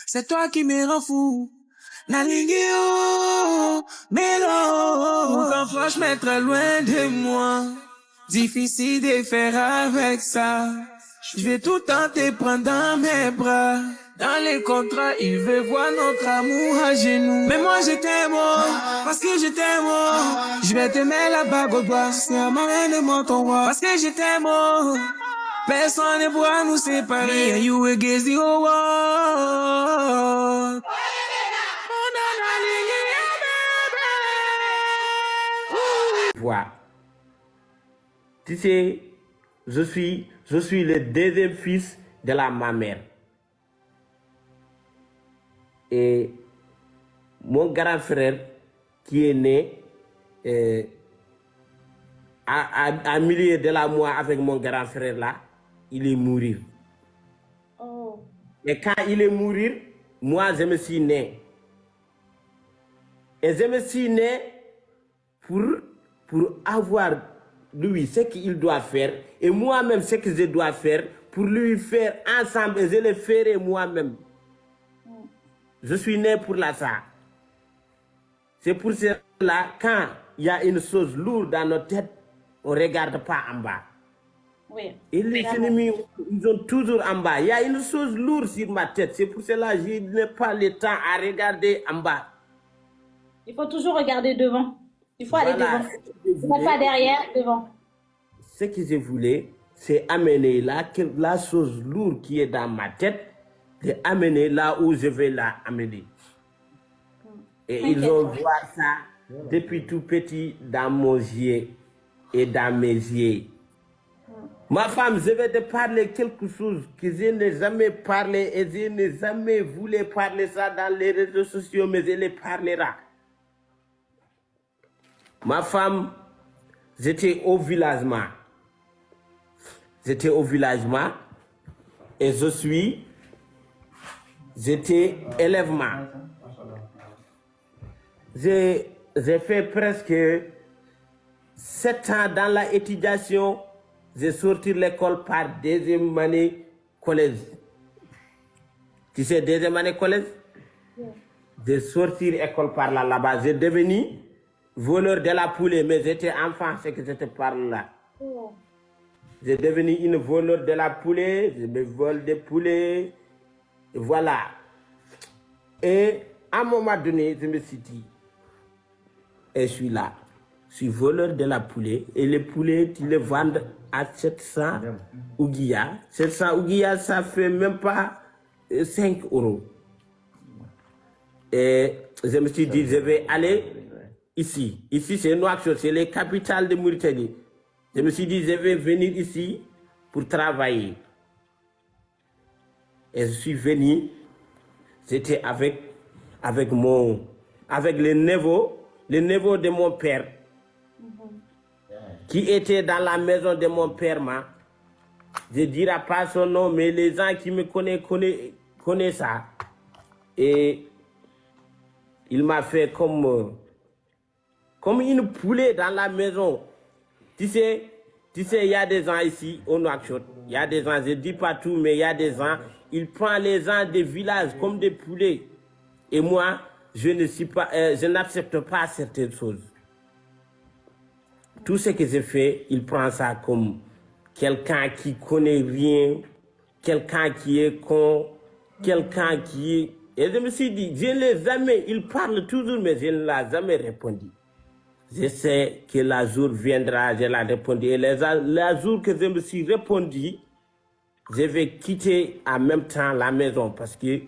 C'est toi qui me rend fou. Nalingio, Mélo. Quand fois je m'être loin de moi, difficile de faire avec ça. Je vais tout tenter prendre dans mes bras. Dans les contrats, il veut voir notre amour à genoux. Mais moi je t'aime, parce que je t'aime. Je vais te mettre la bague au doigt, c'est à ma main de mon ton roi. Parce que je t'aime, personne ne pourra nous séparer. And you against the whole world. Voilà. Tu sais, je suis le deuxième fils de ma mère. Et mon grand frère qui est né à milieu de la mois avec mon grand frère là, il est mort. Oh. Et quand il est mort, moi je me suis né. Et je me suis né pour avoir lui ce qu'il doit faire et moi-même ce que je dois faire pour lui faire ensemble et je le ferai moi-même. Je suis né pour ça. C'est pour cela quand il y a une chose lourde dans notre tête, on ne regarde pas en bas. Oui. Et les ennemis, ils ont toujours en bas. Il y a une chose lourde sur ma tête. C'est pour cela que je n'ai pas le temps à regarder en bas. Il faut toujours regarder devant. Il faut aller devant. Pas derrière, devant. Ce que je voulais, c'est amener la chose lourde qui est dans ma tête, de amener là où je vais la amener. Et ils ont vu ça depuis tout petit dans mon yeux et dans mes yeux. Ma femme, je vais te parler quelque chose que je n'ai jamais parlé et je n'ai jamais voulu parler ça dans les réseaux sociaux, mais je le parlerai. Ma femme, j'étais au villagement. J'étais au villagement et j'étais élèvement. J'ai fait presque 7 ans dans l'étudiation. J'ai sorti de l'école par deuxième année collège. Tu sais, deuxième année collège? J'ai sorti de l'école par là-bas. J'ai devenu voleur de la poulet, mais j'étais enfant, c'est que je te parle là. J'ai devenu une voleur de la poulet, je me vole des poulets, voilà. Et à un moment donné, je me suis dit, et je suis là, je suis voleur de la poulet, et les poulets, tu les vends à 700 ouguiya. 700 ouguiya, ça fait même pas 5 €. Et je me suis dit, je vais aller ici. Ici, c'est Nouakchott, c'est la capitale de Mauritanie. Je me suis dit, je vais venir ici pour travailler. Et je suis venu, j'étais avec les neveux de mon père, qui était dans la maison de mon père. Je ne dirai pas son nom, mais les gens qui me connaissent ça. Et il m'a fait comme une poulet dans la maison. Tu sais, il y a des gens ici au Nouakchott. Il y a des gens, je ne dis pas tout, mais il y a des gens, ils prennent les gens des villages comme des poulets. Et moi, je n'accepte pas certaines choses. Tout ce que je fais, il prend ça comme quelqu'un qui connaît rien, quelqu'un qui est con, quelqu'un qui est... Et je me suis dit, je ne l'ai jamais, il parle toujours, mais je ne l'ai jamais répondu. Je sais que le jour viendra, je l'ai répondu. Et le jour que je me suis répondu, je vais quitter en même temps la maison parce que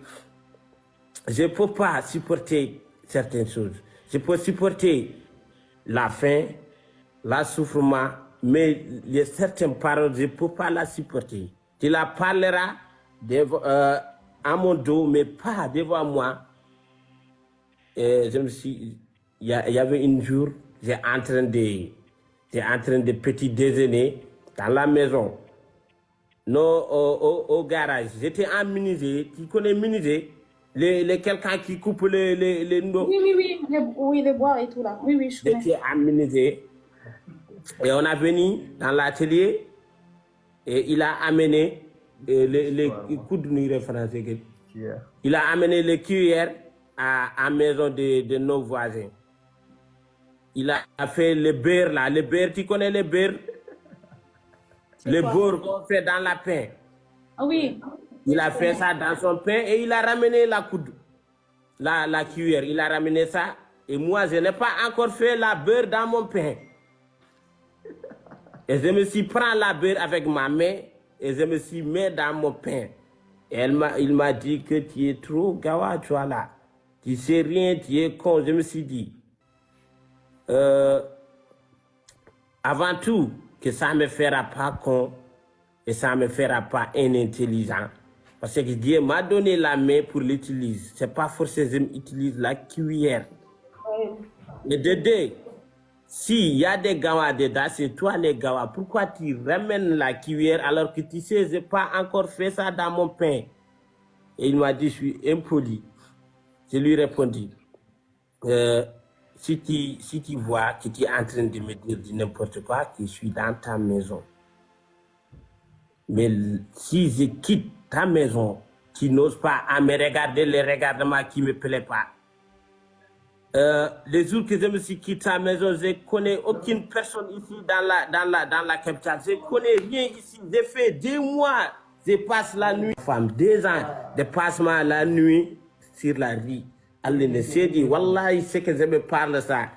je ne peux pas supporter certaines choses. Je peux supporter la faim, la souffrance, mais il y a certaines paroles, je ne peux pas la supporter. Tu la parleras à mon dos, mais pas devant moi. Et je me suis... Il y avait un jour, j'ai en train de petit déjeuner dans la maison, au garage. J'étais en menuisier. Tu connais menuisier? Quelqu'un qui coupe les Oui, les bois et tout là. Oui, je connais. J'étais en menuisier. Et on a venu dans l'atelier et il a amené les coups de nuit français. Il a amené les cuillères à maison de nos voisins. Il a fait le beurre là. Le beurre, tu connais le beurre? Le beurre qu'on fait dans la pain. Ah oui. Il a fait ça dans son pain et il a ramené la coude, la cuillère. Il a ramené ça. Et moi, je n'ai pas encore fait la beurre dans mon pain. Et je me suis pris la beurre avec ma main et je me suis mis dans mon pain. Et il m'a dit que tu es trop gawa, tu vois là. Tu sais rien, tu es con. Je me suis dit, avant tout, que ça ne me fera pas con et ça ne me fera pas inintelligent. Parce que Dieu m'a donné la main pour l'utiliser. Ce n'est pas forcément que j'utilise la cuillère. Et de deux, s'il y a des gawas dedans, c'est toi les gawas. Pourquoi tu ramènes la cuillère alors que tu sais, je n'ai pas encore fait ça dans mon pain? Et il m'a dit, je suis impoli. Je lui ai répondu, si tu vois que tu es en train de me dire n'importe quoi, que je suis dans ta maison. Mais si je quitte ta maison, tu n'oses pas à me regarder les regarnements qui ne me plaisent pas. Les jours que je me suis quitté ta maison, je ne connais aucune personne ici dans la capitale. Je ne connais rien ici. J'ai fait 2 mois, je passe la nuit. Femme, 2 ans de passement la nuit sur la rue. Allah ne s'est dit, Wallah, ce que je me parle ça,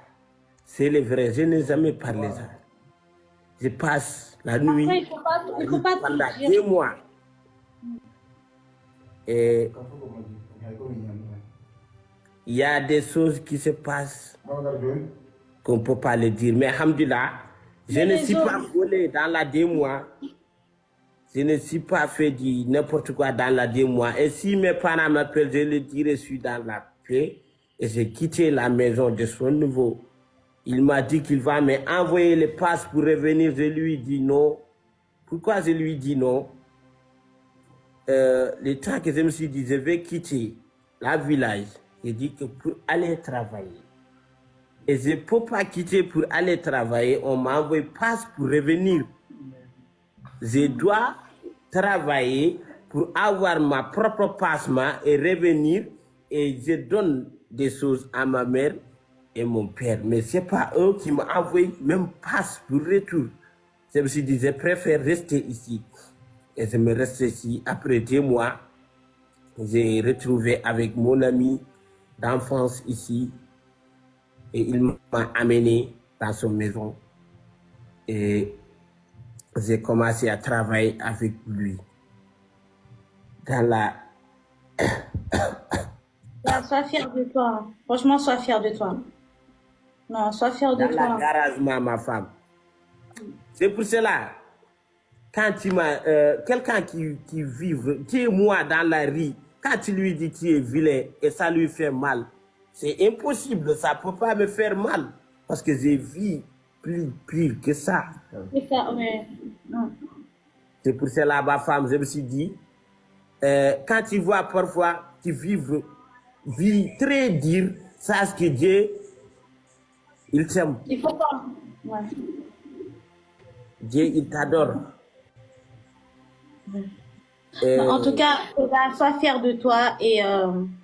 c'est le vrai. Je n'ai jamais parlé ça. Je passe la nuit. Après, il faut pas pendant 2 mois. Et il y a des choses qui se passent qu'on ne peut pas le dire. Mais alhamdoulilah, je ne suis pas volé dans la 2 mois. Je ne suis pas fait du n'importe quoi dans la 2 mois. Et si mes parents m'appellent, je leur dirai, je suis dans la paix. Et j'ai quitté la maison de son niveau. Il m'a dit qu'il va m'envoyer le passe pour revenir. Je lui dis non. Pourquoi je lui dis non? Le temps que je me suis dit, je vais quitter la village, j'ai dit que pour aller travailler. Et je ne peux pas quitter pour aller travailler. On m'a envoyé passe pour revenir. Je dois travailler pour avoir ma propre passement et revenir. Et je donne des choses à ma mère et mon père. Mais ce n'est pas eux qui m'ont envoyé même passe pour retour. Je me suis dit, je préfère rester ici. Et je me reste ici. Après 2 mois, j'ai retrouvé avec mon ami d'enfance ici. Et il m'a amené dans son maison. Et j'ai commencé à travailler avec lui. Dans la... Sois fier de toi. Franchement, sois fier de toi. Non, sois fier de toi. Dans la garage, ma femme. C'est pour cela, quand tu m'as... quelqu'un qui vit, tu es moi dans la rue, quand tu lui dis tu es vilain et ça lui fait mal, c'est impossible, ça ne peut pas me faire mal. Parce que j'ai vu plus pire que ça. C'est ça, mais... C'est pour cela, ma femme, je me suis dit, quand tu vois parfois, tu vis très dur, sache que Dieu, il t'aime. Il faut pas... Ouais. Dieu, il t'adore. En tout cas, sois fier de toi et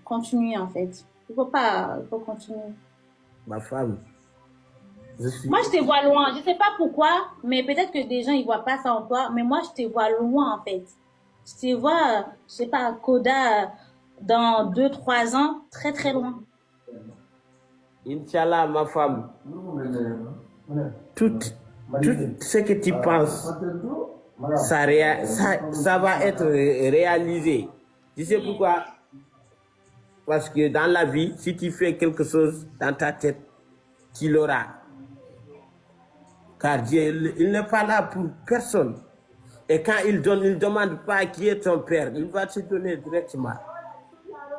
continue en fait. Il faut continuer. Ma femme, Moi, je te vois loin. Je ne sais pas pourquoi, mais peut-être que des gens ils voient pas ça en toi. Mais moi, je te vois loin en fait. Je te vois, je sais pas, Koda dans 2-3 ans, très très loin. Inch'Allah, ma femme, tout ce que tu penses, ça va être réalisé. Tu sais pourquoi? Parce que dans la vie, si tu fais quelque chose dans ta tête, tu l'auras. Car Dieu, il n'est pas là pour personne. Et quand il donne, il ne demande pas qui est ton père. Il va te donner directement.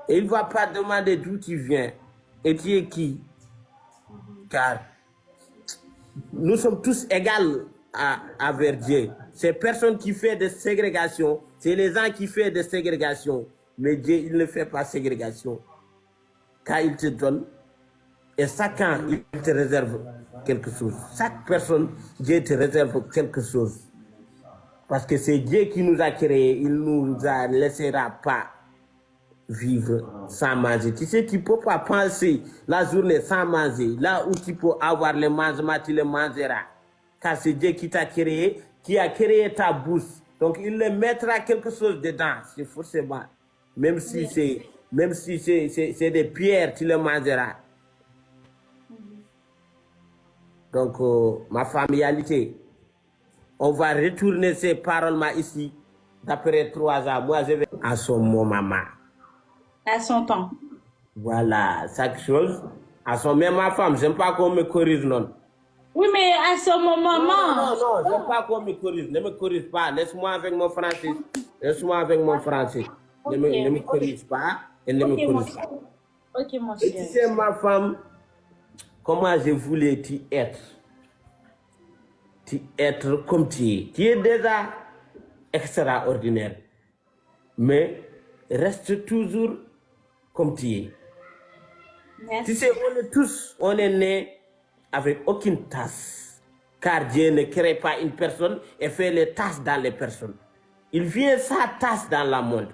Et il ne va pas demander d'où tu viens. Et tu es qui? Car nous sommes tous égaux envers Dieu. C'est personne qui fait de ségrégation. C'est les gens qui font de ségrégation. Mais Dieu, il ne fait pas ségrégation. Quand il te donne, et chacun, il te réserve quelque chose. Chaque personne, Dieu te réserve quelque chose. Parce que c'est Dieu qui nous a créés. Il ne nous laissera pas vivre sans manger. Tu sais, tu ne peux pas penser la journée sans manger. Là où tu peux avoir le mangement, tu le mangeras. Car c'est Dieu qui t'a créé, qui a créé ta bouche. Donc, il le mettra quelque chose dedans. C'est forcément. Même si c'est des pierres, tu le mangeras. Donc, ma familialité, on va retourner ces paroles ici. D'après 3 ans, moi, je vais à son moment. À son temps. Voilà, chaque chose. À son même ma femme, j'aime pas qu'on me corrige, non. Oui, mais à son moment. Non, j'aime pas qu'on me corrige. Ne me corrige pas. Laisse-moi avec mon français. Laisse-moi avec mon français. Ne me corrige pas et ne me corrige pas. Ok, mon Et tu cher. sais, ma femme, comment je voulais t'y être. T'y être comme tu es. Tu es déjà extraordinaire. Mais reste toujours comme tu es. Merci. Tu sais, on est nés avec aucune tasse. Car Dieu ne crée pas une personne et fait les tasses dans les personnes. Il vient sa tasse dans le monde.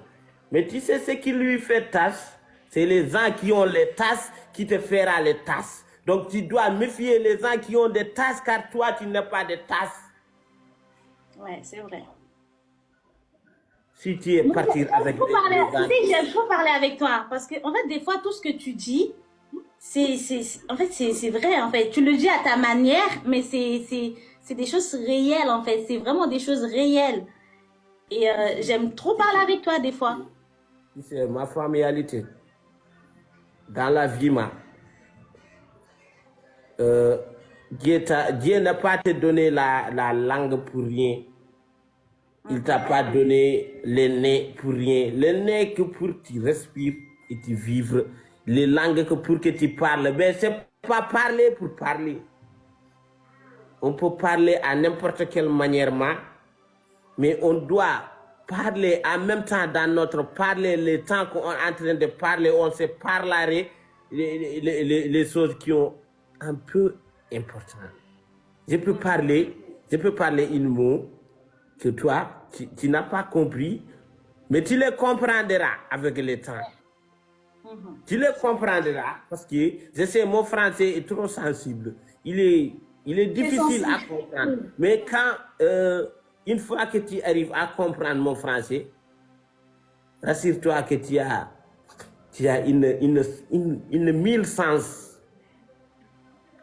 Mais tu sais ce qui lui fait tasse? C'est les gens qui ont les tasses qui te fera les tasses. Donc tu dois méfier les gens qui ont des tasses car toi tu n'as pas de tasses. Ouais, c'est vrai. Si tu es parti avec Faut les parler, gens... tu sais, j'aime trop parler avec toi parce que en fait des fois tout ce que tu dis c'est vrai en fait, tu le dis à ta manière mais c'est des choses réelles en fait, c'est vraiment des choses réelles et j'aime trop parler avec toi des fois. C'est ma familialité. Dans la vie, Dieu n'a pas te donné la langue pour rien. Il t'a pas donné le nez pour rien. Le nez que pour tu respires et tu vivres. Les langues que pour que tu parles. Mais c'est pas parler pour parler. On peut parler à n'importe quelle manière, mais on doit parler en même temps dans notre parler, le temps qu'on est en train de parler, on se parlerait les choses qui ont un peu important. Je peux parler une mot que toi, tu n'as pas compris, mais tu le comprendras avec le temps. Tu le comprendras parce que je sais, mon français est trop sensible. Il est difficile à comprendre. Mais quand, une fois que tu arrives à comprendre mon français, rassure-toi que tu as une mille sens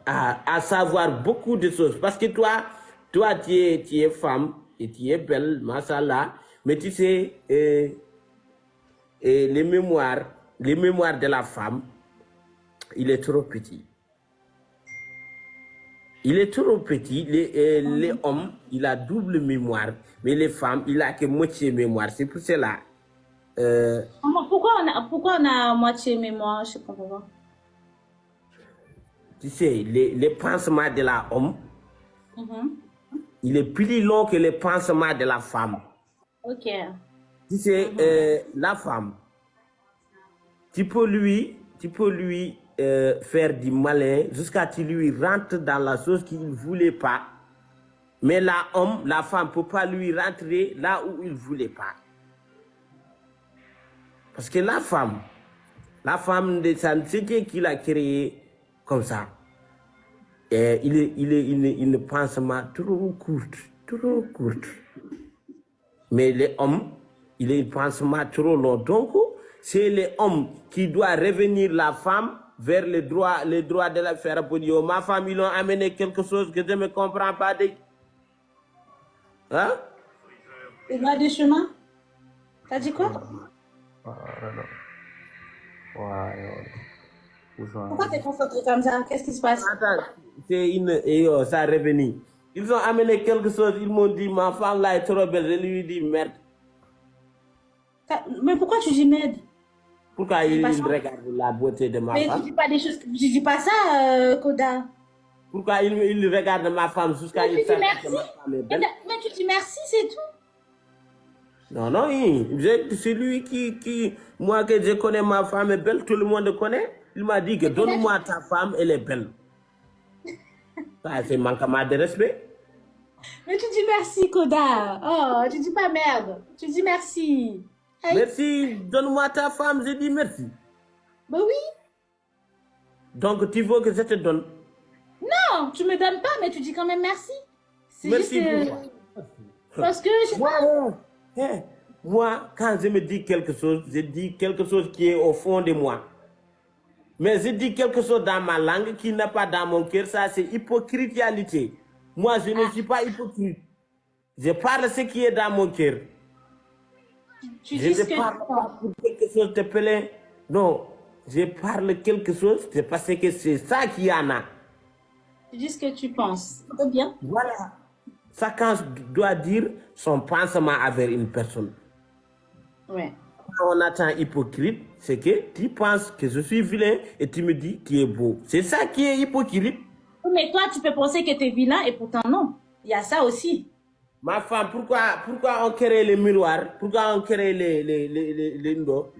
à savoir beaucoup de choses. Parce que toi tu es femme et tu es belle, mashallah, mais tu sais, les mémoires de la femme, il est trop petit. Il est trop petit. Les hommes, il a double mémoire, mais les femmes, il a que moitié mémoire. C'est pour cela. Pourquoi on a moitié mémoire, je comprends pas. Tu sais, les pansements de l'homme, il est plus long que les pansements de la femme. Ok. Tu sais, la femme, tu peux lui faire du malin jusqu'à ce qu'il lui rentre dans la chose qu'il ne voulait pas. Mais la femme ne peut pas lui rentrer là où il ne voulait pas. Parce que la femme, c'est Dieu qui l'a créé comme ça. Et il est une pansement trop courte. Mais les hommes, il est un pansement trop long. Donc, c'est les hommes qui doivent revenir la femme vers les droits de la faire pour dire, ma femme, ils ont amené quelque chose que je ne comprends pas. Hein? Les droits de chemin? T'as dit quoi? Pourquoi t'es concentré comme ça? Qu'est-ce qui se passe? Attends, ça a revenu. Ils ont amené quelque chose, ils m'ont dit, ma femme là est trop belle. Je lui ai dit, merde. Mais pourquoi tu dis merde? Pourquoi il regarde la beauté de ma femme? Mais tu dis pas des choses, tu dis pas ça, Koda. Pourquoi il regarde ma femme jusqu'à il sache que ma femme est belle? Mais tu dis merci, c'est tout. Non, c'est lui qui, moi que je connais ma femme est belle, tout le monde connaît. Il m'a dit que donne-moi ta femme, elle est belle. Ça, c'est manquement de respect. Mais tu dis merci, Koda. Oh, tu dis pas merde. Tu dis merci. Merci, donne-moi ta femme, j'ai dit merci. Ben oui. Donc, tu veux que je te donne? Non, tu me donnes pas, mais tu dis quand même merci. C'est Merci juste... parce que, je sais pas... Moi, quand je me dis quelque chose, je dis quelque chose qui est au fond de moi. Mais je dis quelque chose dans ma langue qui n'est pas dans mon cœur, ça c'est hypocritialité. Moi, je ne suis pas hypocrite. Je parle ce qui est dans mon cœur. Tu Je dis ce ne que... parle pas pour quelque chose de plaît. Non, je parle quelque chose, c'est parce que c'est ça qu'il y en a. Tu dis ce que tu penses. C'est bien. Voilà. Chacun doit dire son pensement envers une personne. Ouais. Quand on attend hypocrite, c'est que tu penses que je suis vilain et tu me dis que tu es beau. C'est ça qui est hypocrite. Mais toi, tu peux penser que tu es vilain et pourtant non. Il y a ça aussi. Ma femme, pourquoi on crée les miroirs? Pourquoi on crée les ndo?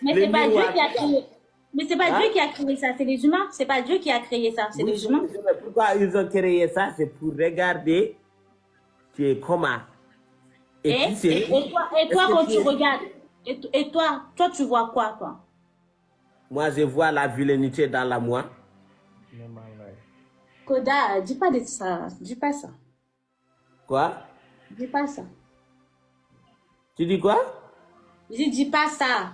Mais c'est pas Dieu qui a créé. Mais c'est pas Dieu qui a créé ça, c'est les humains. C'est pas Dieu qui a créé ça, c'est les humains. Pourquoi ils ont créé ça? C'est pour regarder tu es comment. Et toi quand tu regardes, et toi tu vois quoi, toi? Moi, je vois la vilainité dans la moi. Koda, dis pas de ça. Dis pas ça. Quoi? Dis pas ça. Tu dis quoi? Je dis pas ça.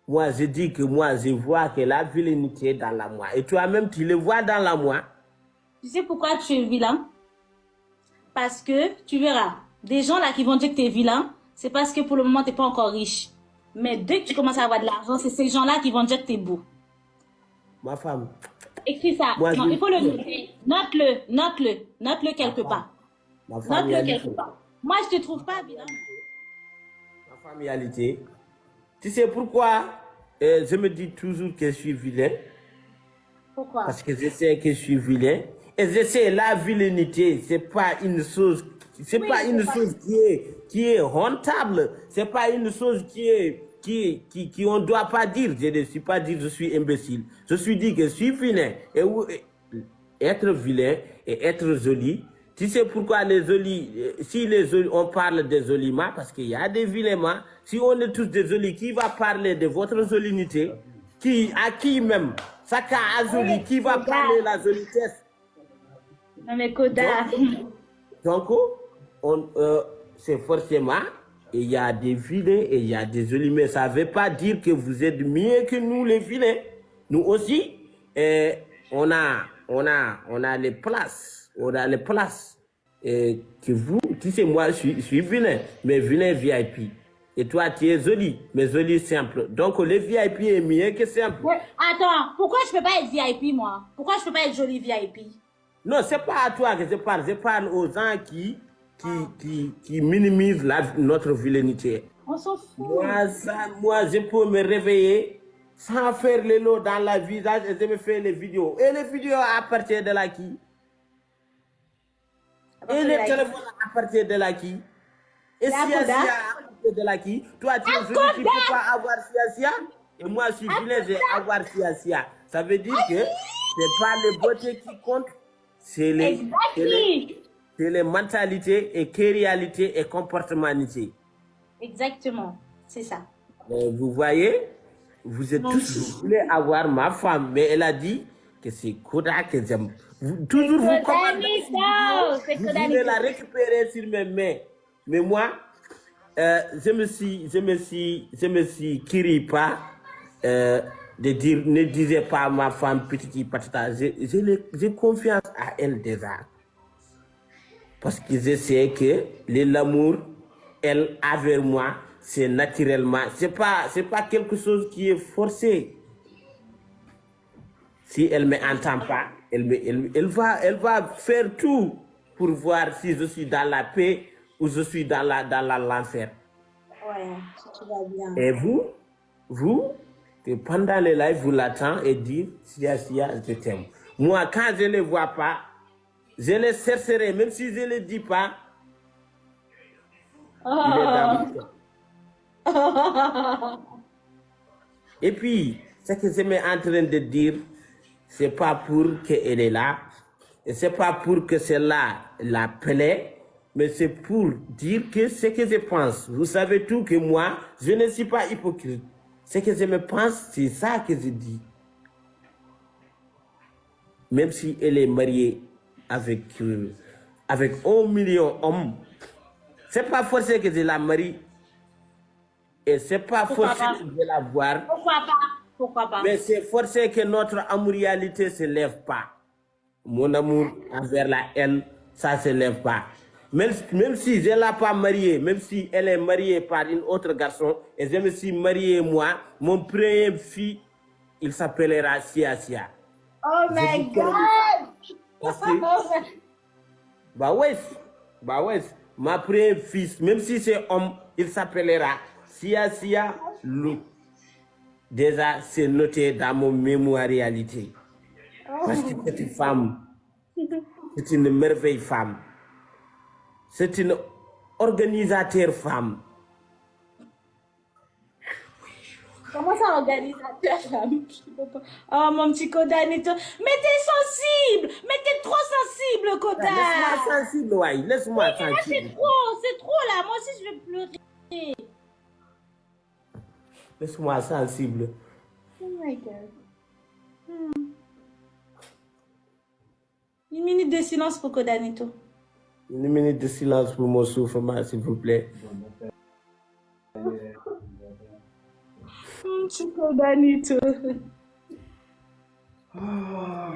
Moi, je dis que moi, je vois que la vilainité dans la moi. Et toi-même, tu le vois dans la moi. Tu sais pourquoi tu es vilain? Parce que, tu verras, des gens là qui vont dire que tu es vilain, c'est parce que pour le moment, tu n'es pas encore riche. Mais dès que tu commences à avoir de l'argent, c'est ces gens-là qui vont dire que tu es beau. Ma femme. Écris ça. Moi, non, il faut le noter. Note-le quelque part. Note-le quelque part. Moi, je te trouve pas vilain. Ma familialité. Tu sais pourquoi je me dis toujours que je suis vilain? Pourquoi? Parce que je sais que je suis vilain. Et je sais la vilainité, c'est pas une chose, c'est pas une chose qui est rentable. C'est pas une chose qui on doit pas dire. Je ne suis pas dire je suis imbécile. Je suis dit que je suis vilain. Et être vilain et être joli. Tu sais pourquoi les jolis, si les jolis, on parle des joliments, parce qu'il y a des vilains, si on est tous des jolis, qui va parler de votre jolinité? À qui même? Chacun a joli, qui va parler de la jolitesse? Non mais Koda. Donc c'est forcément, il y a des vilains et il y a des jolis, mais ça ne veut pas dire que vous êtes mieux que nous les vilains. Nous aussi, on a les places. On a les places que vous, tu sais, moi, je suis vilain, mais vilain VIP. Et toi, tu es joli, mais joli simple. Donc, le VIP est mieux que simple. Ouais. Attends, pourquoi je peux pas être VIP, moi? Pourquoi je peux pas être jolie VIP? Non, c'est pas à toi que je parle. Je parle aux gens qui minimisent notre vilainité. On s'en fout. Moi, je peux me réveiller sans faire les lots dans la visage et je me fais les vidéos. Et les vidéos à partir de là qui? Et les téléphones à partir de là qui? Et si à partir de là qui? Toi, tu es joli, tu ne peux pas avoir sia. Et moi, je suis vilain, je vais avoir sia. Ça veut dire que c'est pas les beautés qui comptent, c'est les mentalités et réalités et comportementalité. Exactement, c'est ça. Vous voyez, vous êtes tous, vous voulez avoir ma femme, mais elle a dit que c'est Koda que j'aime. Toujours vous commandez, vous voulez la récupérer sur mes mains. Mais moi, je me suis kiri pas de dire, ne disais pas à ma femme petite patata. J'ai confiance à elle déjà. Parce que je sais que l'amour, elle, avec moi, c'est naturellement. C'est pas quelque chose qui est forcé. Si elle ne m'entend pas, elle va faire tout pour voir si je suis dans la paix ou je suis dans l'enfer. Ouais, tu vas bien. Et vous, que pendant les lives, vous l'attendez et dites, Sia, je t'aime. Moi, quand je ne les vois pas, je les chercherai, même si je ne les dis pas. Il est dans mon cœur. Et puis, ce que je suis en train de dire, c'est pas pour qu'elle est là, et c'est pas pour que celle-là la plaît, Mais c'est pour dire que ce que je pense. Vous savez tout que moi, je ne suis pas hypocrite. Ce que je me pense, c'est ça que je dis. Même si elle est mariée avec 1 million d'hommes, c'est pas forcé que je la marie. Et c'est pas forcé que je la voir. Pourquoi pas? Mais c'est forcé que notre amourialité ne se lève pas. Mon amour envers elle, ça ne se lève pas. Même si je ne l'ai pas mariée, même si elle est mariée par une autre garçon, et je me suis marié moi, mon premier fils, il s'appellera Sia Sia. Oh my God! Parce que, bah ouais, ma premier fils, même si c'est homme, il s'appellera Sia Sia Lou. Déjà, c'est noté dans mon mémoire réalité. Parce que cette femme, c'est une merveille femme. C'est une organisateur femme. Comment ça, organisateur? Oh, mon petit Koda Nito. Mais t'es sensible! Mais t'es trop sensible, Koda! Laisse-moi sensible, ouais. Laisse-moi Mais là, sensible. c'est trop là. Moi aussi, je vais pleurer. Laisse-moi sensible. Oh my God. 1 minute de silence pour Koda Nito. 1 minute de silence pour mon soufflement, s'il vous plaît. Petit Koda Nito.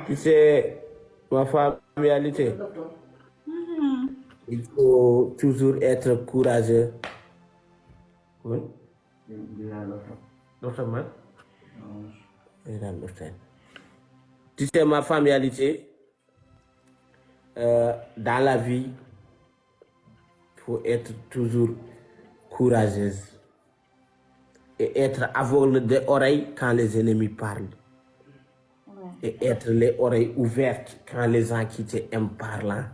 Tu sais, ma familialité, il faut toujours être courageux. Oui. Tu sais, ma familialité, dans la vie, il faut être toujours courageuse et être aveugle des oreilles quand les ennemis parlent. Ouais. Et être les oreilles ouvertes quand les gens qui t'aiment parlent.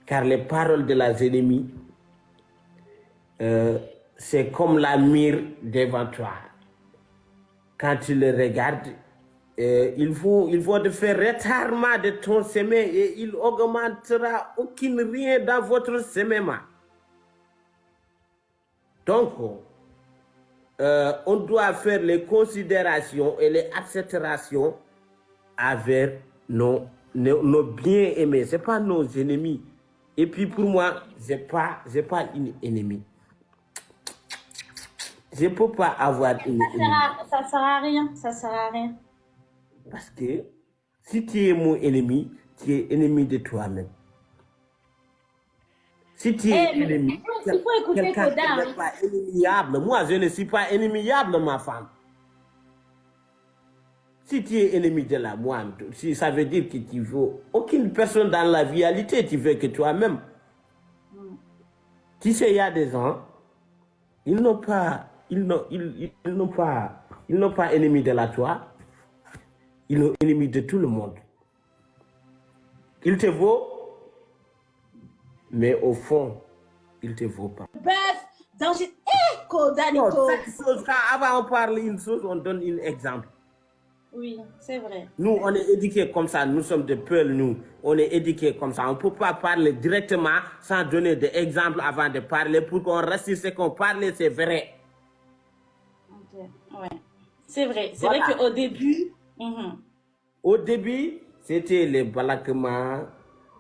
Car les paroles de les ennemis, c'est comme la mire devant toi. Quand tu le regardes, il faut te faire retardement de ton semin et il augmentera aucun rien dans votre semin. Donc, on doit faire les considérations et les acceptations avec nos bien-aimés. Ce n'est pas nos ennemis. Et puis pour moi, je n'ai pas une ennemie. Je ne peux pas avoir une ennemie. Ça sert à rien. Ça sert à rien. Parce que si tu es mon ennemi, tu es ennemi de toi-même. Si tu es ennemi, il faut écouter quelqu'un Koda. n'est pas ennemyable. Moi, je ne suis pas ennemyable, ma femme. Si tu es ennemi de la moi, si ça veut dire que tu veux aucune personne dans la réalité, tu veux que toi-même. Tu sais, il y a des gens, ils n'ont pas ennemi de la toi, ils sont ennemis de tout le monde. Il te vaut, mais au fond, il ne te vaut pas. Bœuf, dans une... Koda Non, Nito. chaque chose, avant on parle une chose, on donne un exemple. Oui, c'est vrai. Nous, on est éduqués comme ça, nous sommes des peuls, nous. On est éduqués comme ça. On ne peut pas parler directement sans donner des exemples avant de parler pour qu'on reste ce qu'on parle, c'est vrai. Okay. Ouais. C'est vrai. C'est Voilà. vrai qu'au début... Au début, c'était les balaquements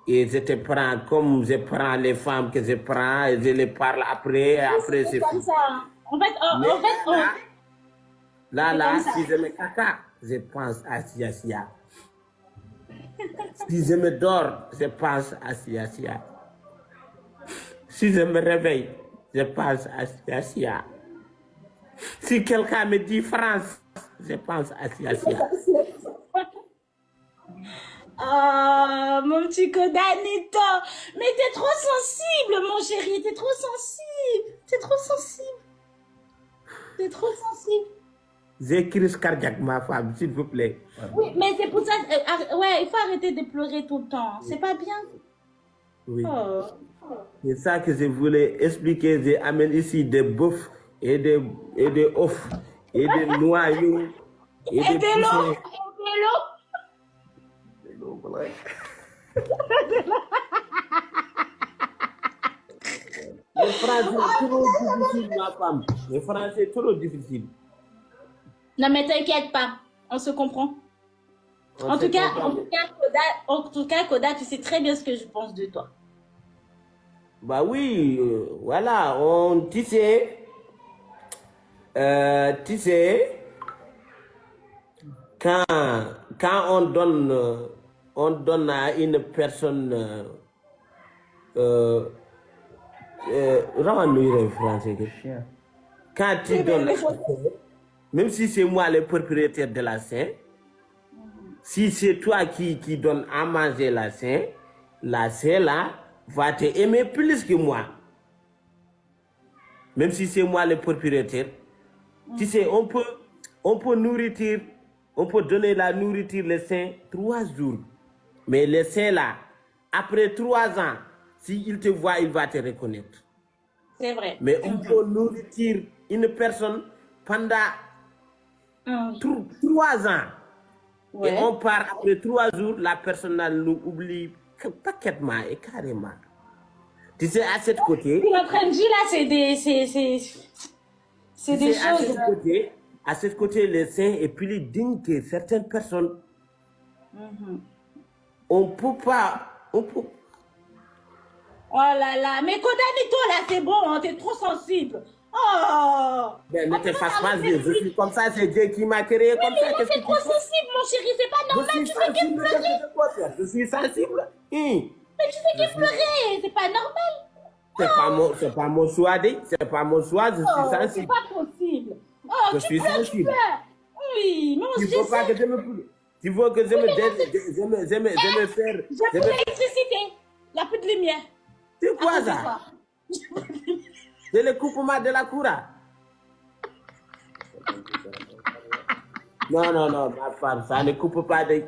et je te prends comme je prends les femmes que je prends et je les parle après, et après c'est comme fini. ça. En fait, Là, si je me caca, je pense à Sia Sia. Si je me dors, je pense à Sia Sia. Si je me réveille, je pense à Sia Sia. Si quelqu'un me dit France, je pense à Sia Sia. Mon petit Koda Nito. Mais t'es trop sensible, mon chéri. T'es trop sensible. T'es trop sensible. T'es trop sensible. J'ai crise cardiaque, ma femme, s'il vous plaît. Oui, mais c'est pour ça... ouais, il faut arrêter de pleurer tout le temps. C'est pas bien. Oui. Oh. C'est ça que je voulais expliquer. J'amène ici des bœufs et des œufs et des noyaux et des poussins. Le français est trop difficile, ma femme. Le français est trop difficile. Non, mais t'inquiète pas, on se comprend. En tout cas, Koda, tu sais très bien ce que je pense de toi. Bah oui, voilà, tu sais, quand on donne à une personne, rends-nous français. Quand tu donnes, même si c'est moi le propriétaire de la scène, si c'est toi qui donnes à manger la scène là va te aimer plus que moi. Même si c'est moi le propriétaire. Tu sais, on peut donner la nourriture les saints 3 jours. Mais les saints là, après 3 ans, s'il te voit, il va te reconnaître. C'est vrai. Mais on peut nourrir une personne pendant 3 ans. Ouais. Et on part après 3 jours, la personne nous oublie paquetement et carrément. Tu sais, à cette côté... Ce qu'il est en train de dire là, c'est des choses... À cette côté, les saints est plus digne que certaines personnes. On peut pas... Oh là là, mais Kodanito là, c'est bon, hein, t'es trop sensible. Oh! Ben, ne te fasse pas, je suis comme ça, c'est Dieu qui m'a créé comme ça. Mais t'es trop sensible, mon chéri, c'est pas normal, tu fais que pleurer. Je suis sensible. Mais tu fais que pleurer, c'est pas normal. C'est pas mon choix, c'est pas mon choix, je suis sensible. C'est pas possible. Oh, je suis sensible. Oui, mais on se dit. Tu veux que je me faire... J'ai plus d'électricité, il n'y a plus de lumière. C'est quoi ça? C'est le coupement de la coura. Non, ma femme, ça ne coupe pas de...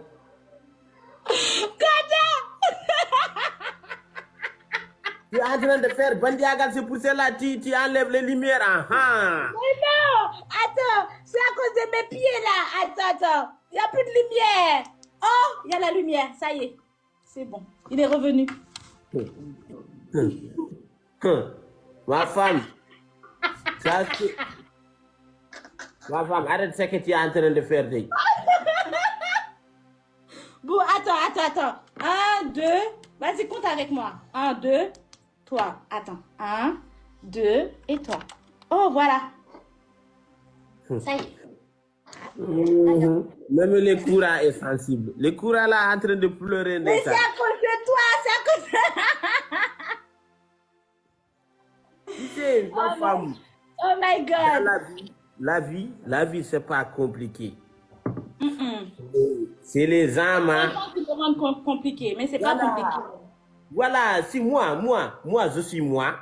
Koda! Tu es en train de faire bandiagal, c'est pour cela que tu enlèves les lumières. Mais non! Attends, c'est à cause de mes pieds là. Attends, il n'y a plus de lumière. Oh, il y a la lumière, ça y est. C'est bon, il est revenu. Ma femme, ma femme, arrête ce que tu es en train de faire. Bon, attends. 1, 2, vas-y, compte avec moi. 1, 2, toi. Attends. 1, 2, et toi. Oh, voilà. Ça y est. Même les courants est sensible. Les courants là en train de pleurer. Mais c'est à cause de toi, c'est à cause de... Tu sais, ma femme. Oh my God. La vie, c'est pas compliqué. C'est les âmes. C'est vraiment compliqué, mais c'est pas compliqué. Voilà, si moi, je suis moi.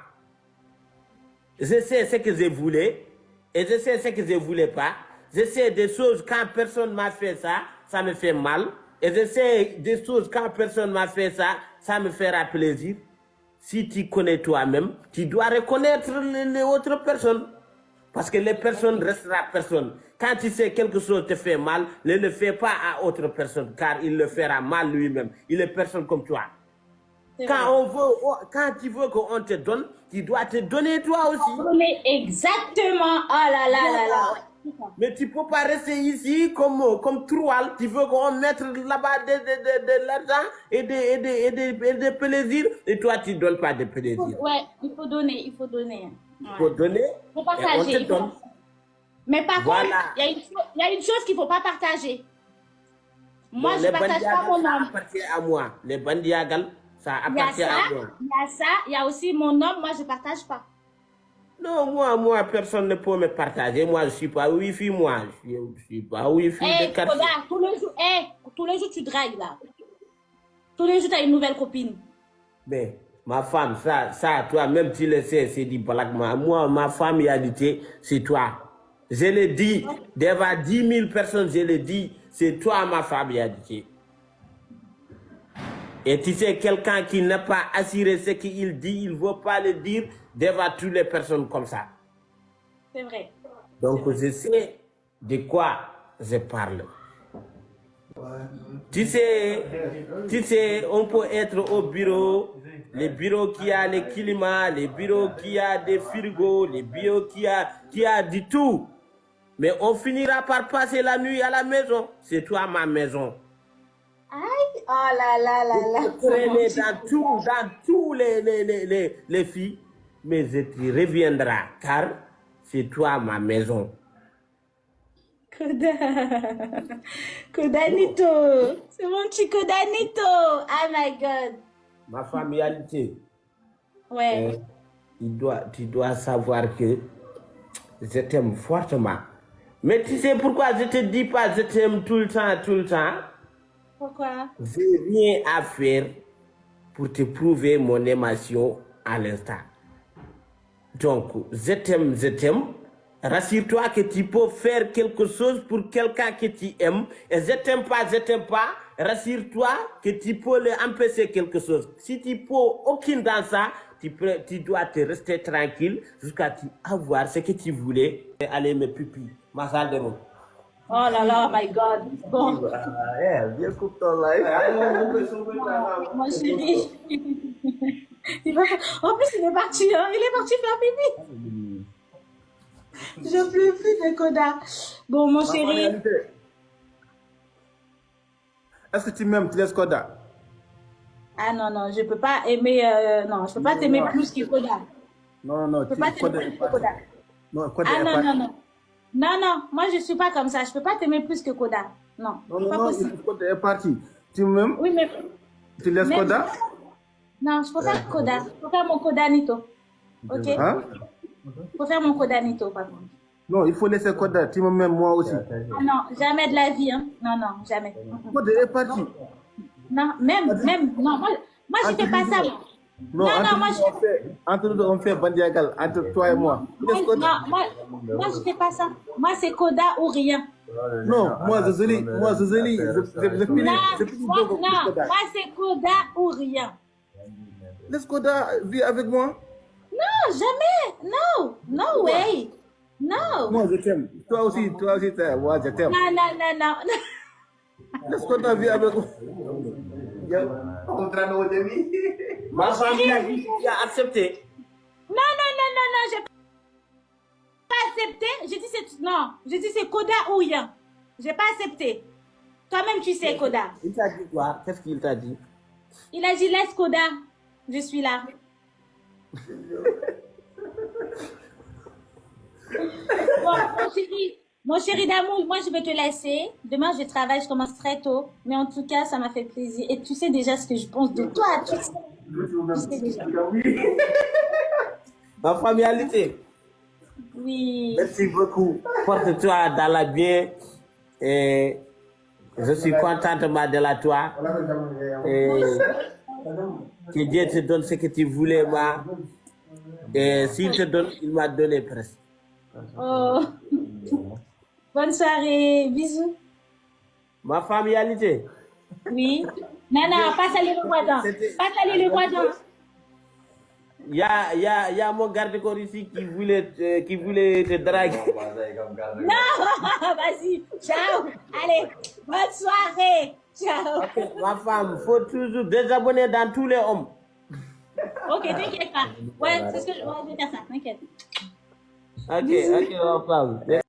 Je sais ce que je voulais et je sais ce que je voulais pas. Je sais des choses quand personne m'a fait ça, ça me fait mal. Et je sais des choses quand personne m'a fait ça, ça me fera plaisir. Si tu connais toi-même, tu dois reconnaître les autres personnes. Parce que les personnes resteront personnes. Quand tu sais quelque chose te fait mal, ne le fais pas à autre personne, car il le fera mal lui-même. Il est personne comme toi. Quand tu veux qu'on te donne, tu dois te donner toi aussi. Donner exactement. Oh là là. Mais tu ne peux pas rester ici comme troual. Tu veux qu'on mette là-bas de l'argent et des plaisirs. Et toi, tu ne donnes pas de plaisir. Ouais, il faut donner. Il faut donner. Il faut partager. Mais par contre, il y a une chose qu'il ne faut pas partager. Moi, je ne partage pas mon homme. Ça appartient à moi. Les bandiagal, ça appartient à moi. Il y a ça, il y a aussi mon homme. Moi, je ne partage pas. Non, moi, personne ne peut me partager. Moi, je ne suis pas wifi, moi. Je ne suis pas wifi de quartier. Tous les jours, tu dragues, là. Tous les jours, tu as une nouvelle copine. Mais, ma femme, ça, toi, même tu le sais, c'est du blaguement. Moi, ma familialité, c'est toi. Je l'ai dit, devant 10 000 personnes, je l'ai dit, c'est toi, ma familialité. Et tu sais, quelqu'un qui n'a pas assuré ce qu'il dit, il ne veut pas le dire devant toutes les personnes comme ça. C'est vrai. Donc, je sais de quoi je parle. Tu sais, on peut être au bureau, les bureaux qui a les climats, les bureaux qui a des frigos, les bureaux qui a du tout. Mais on finira par passer la nuit à la maison. C'est toi ma maison. Aïe, oh là là là là. Traîner dans tous les filles, mais je te reviendrai car c'est toi ma maison. Kodanito. C'est mon petit Kodanito. Oh my God. Ma familialité. Ouais. Tu dois savoir que je t'aime fortement. Mais tu sais pourquoi je te dis pas je t'aime tout le temps? Pourquoi? Je n'ai rien à faire pour te prouver mon émotion à l'instant. Donc, je t'aime. Rassure-toi que tu peux faire quelque chose pour quelqu'un que tu aimes. Et je t'aime pas. Rassure-toi que tu peux lui empêcher quelque chose. Si tu peux aucun dans ça, tu dois te rester tranquille jusqu'à avoir ce que tu voulais. Aller me pipi, ma salle de bain. Oh là là, my God. Bon. Bien coupe ton live. Mon chéri. En plus, il est parti, hein. Il est parti faire pipi. Je peux plus de Koda. Bon, mon chéri. Est-ce que tu m'aimes, tu laisses Koda? Ah non, je peux pas aimer. Non, je peux pas t'aimer plus que Koda. Non, Je peux pas t'aimer plus que Koda. Non, Koda Ah non. Non, moi je suis pas comme ça. Je peux pas t'aimer plus que Koda. Non, pas possible. Koda est parti. Tu m'aimes? Oui, mais. Tu laisses Koda? Non, je peux faire Koda. Je peux faire mon Kodanito. Ok? Hein? Je peux faire mon Kodanito, par contre. Non, il faut laisser Koda. Tu m'aimes moi aussi. Ah non, jamais de la vie, hein. Non, jamais. Koda est parti. Non, même. Non, moi je fais pas ça. Non, entre nous, on fait bandiagal, entre toi et moi. Moi, je fais pas ça. Moi, c'est Koda ou rien. Non, moi, je finis. Non, moi, c'est Koda ou rien. Laisse Koda vivre avec moi. Non, jamais. No way. No. Moi, je t'aime. Toi aussi, moi, je t'aime. Non. Laisse Koda vivre avec moi. Ma famille a accepté. Non, j'ai pas accepté. Je dis c'est Koda ou rien. J'ai pas accepté. Toi-même, tu sais, Koda. Il t'a dit quoi? Qu'est-ce qu'il t'a dit? Il a dit laisse Koda. Je suis là. Bon, mon chéri d'amour, moi je vais te laisser. Demain je travaille, je commence très tôt. Mais en tout cas, ça m'a fait plaisir. Et tu sais déjà ce que je pense de toi. Tu sais déjà. Ma familialité. Oui. Merci beaucoup. Porte-toi dans la bien. Et je suis contente de la toi. Et que Dieu te donne ce que tu voulais, moi. Et s'il te donne, il m'a donné presque. Oh. Bonne soirée. Bisous. Ma familialité. Oui. Non, pas saluer le voisin. Pas saluer le voisin. Il y a mon garde-corps ici qui voulait te draguer. Non, vas-y. Ciao. Allez, bonne soirée. Ciao. Okay, ma femme, faut toujours désabonner dans tous les hommes. Ok, t'inquiète pas. Ouais, c'est ce que je vais faire ça. T'inquiète. Ok, ma femme.